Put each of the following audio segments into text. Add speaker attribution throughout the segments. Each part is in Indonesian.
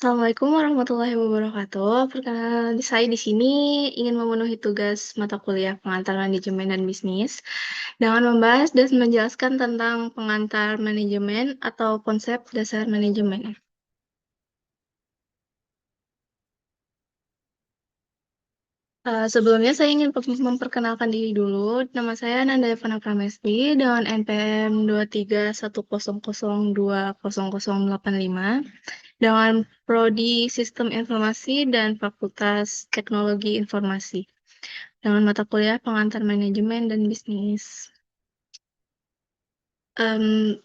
Speaker 1: Assalamualaikum warahmatullahi wabarakatuh. Perkenalkan saya di sini ingin memenuhi tugas mata kuliah pengantar manajemen dan bisnis dengan membahas dan menjelaskan tentang pengantar manajemen atau konsep dasar manajemen. Sebelumnya saya ingin memperkenalkan diri dulu. Nama saya Nanda Evana Pramesti dengan NPM 23100200085 dengan prodi Sistem Informasi dan Fakultas Teknologi Informasi dengan mata kuliah pengantar manajemen dan bisnis. Mmm,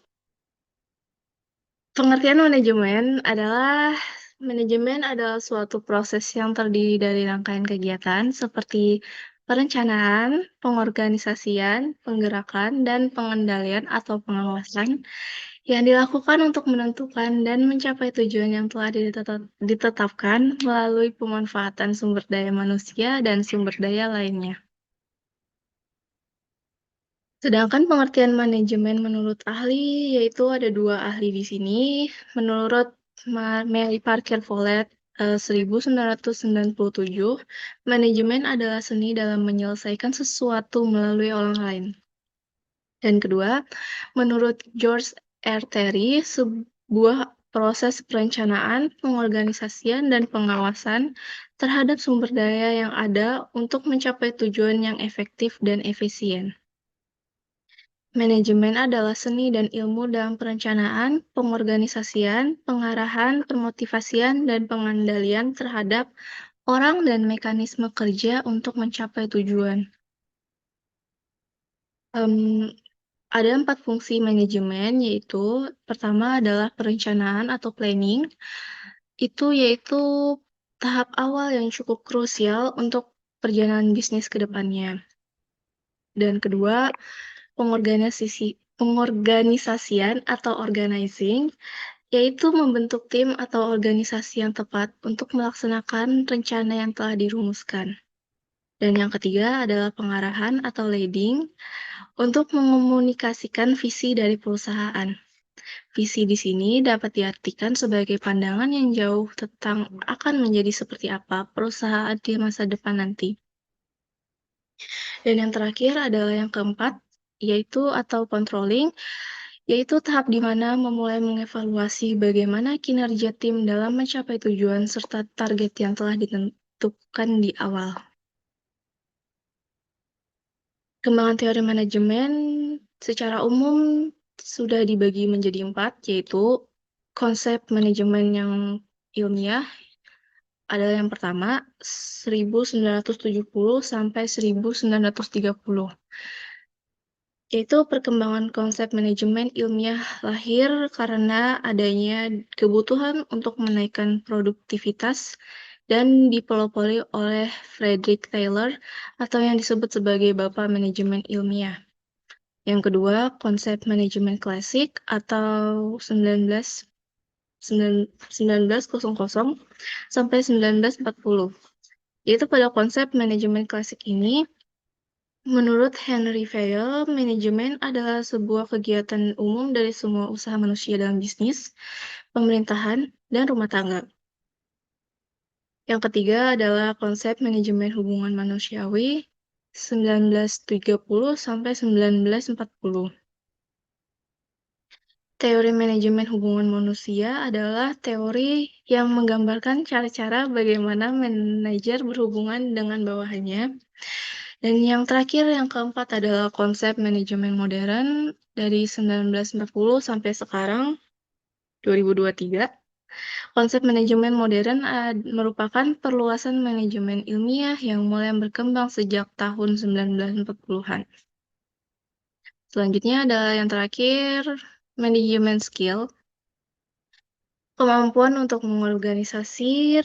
Speaker 1: Pengertian manajemen adalah suatu proses yang terdiri dari rangkaian kegiatan seperti perencanaan, pengorganisasian, penggerakan, dan pengendalian atau pengawasan yang dilakukan untuk menentukan dan mencapai tujuan yang telah ditetapkan melalui pemanfaatan sumber daya manusia dan sumber daya lainnya. Sedangkan pengertian manajemen menurut ahli, yaitu ada 2 ahli di sini. Menurut Mary Parker Follett, 1997, manajemen adalah seni dalam menyelesaikan sesuatu melalui orang lain. Dan kedua, menurut George R. Terry, sebuah proses perencanaan, pengorganisasian, dan pengawasan terhadap sumber daya yang ada untuk mencapai tujuan yang efektif dan efisien. Manajemen adalah seni dan ilmu dalam perencanaan, pengorganisasian, pengarahan, permotivasian, dan pengendalian terhadap orang dan mekanisme kerja untuk mencapai tujuan. Mmm, ada 4 fungsi manajemen, yaitu pertama adalah perencanaan atau planning, yaitu tahap awal yang cukup krusial untuk perjalanan bisnis ke depannya. Dan kedua, pengorganisasian atau organizing, yaitu membentuk tim atau organisasi yang tepat untuk melaksanakan rencana yang telah dirumuskan. Dan yang ketiga adalah pengarahan atau leading untuk mengomunikasikan visi dari perusahaan. Visi di sini dapat diartikan sebagai pandangan yang jauh tentang akan menjadi seperti apa perusahaan di masa depan nanti. Dan yang terakhir adalah yang keempat, yaitu atau controlling, yaitu tahap di mana memulai mengevaluasi bagaimana kinerja tim dalam mencapai tujuan serta target yang telah ditentukan di awal. Kembangan teori manajemen secara umum sudah dibagi menjadi 4, yaitu konsep manajemen yang ilmiah adalah yang pertama, 1970 sampai 1930. Yaitu perkembangan konsep manajemen ilmiah lahir karena adanya kebutuhan untuk menaikkan produktivitas dan dipelopori oleh Frederick Taylor atau yang disebut sebagai Bapak Manajemen Ilmiah. Yang kedua, konsep manajemen klasik atau 1900 sampai 1940. Yaitu pada konsep manajemen klasik ini, menurut Henry Fayol, manajemen adalah sebuah kegiatan umum dari semua usaha manusia dalam bisnis, pemerintahan, dan rumah tangga. Yang ketiga adalah konsep manajemen hubungan manusiawi 1930 sampai 1940. Teori manajemen hubungan manusia adalah teori yang menggambarkan cara-cara bagaimana manajer berhubungan dengan bawahannya. Dan yang terakhir, yang keempat adalah konsep manajemen modern dari 1940 sampai sekarang, 2023. Konsep manajemen modern merupakan perluasan manajemen ilmiah yang mulai berkembang sejak tahun 1940-an. Selanjutnya adalah yang terakhir, manajemen skill. Kemampuan untuk mengorganisir,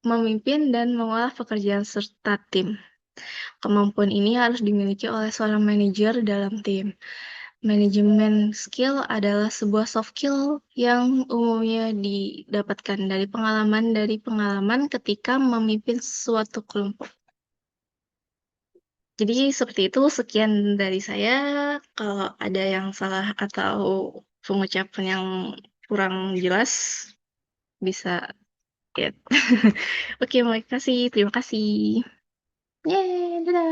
Speaker 1: memimpin, dan mengolah pekerjaan serta tim. Kemampuan ini harus dimiliki oleh seorang manajer dalam tim. Manajemen skill adalah sebuah soft skill yang umumnya didapatkan dari pengalaman ketika memimpin suatu kelompok. Jadi seperti itu, sekian dari saya. Kalau ada yang salah atau pengucapan yang kurang jelas bisa ya. Oke, makasih, terima kasih. Yeay, dadah.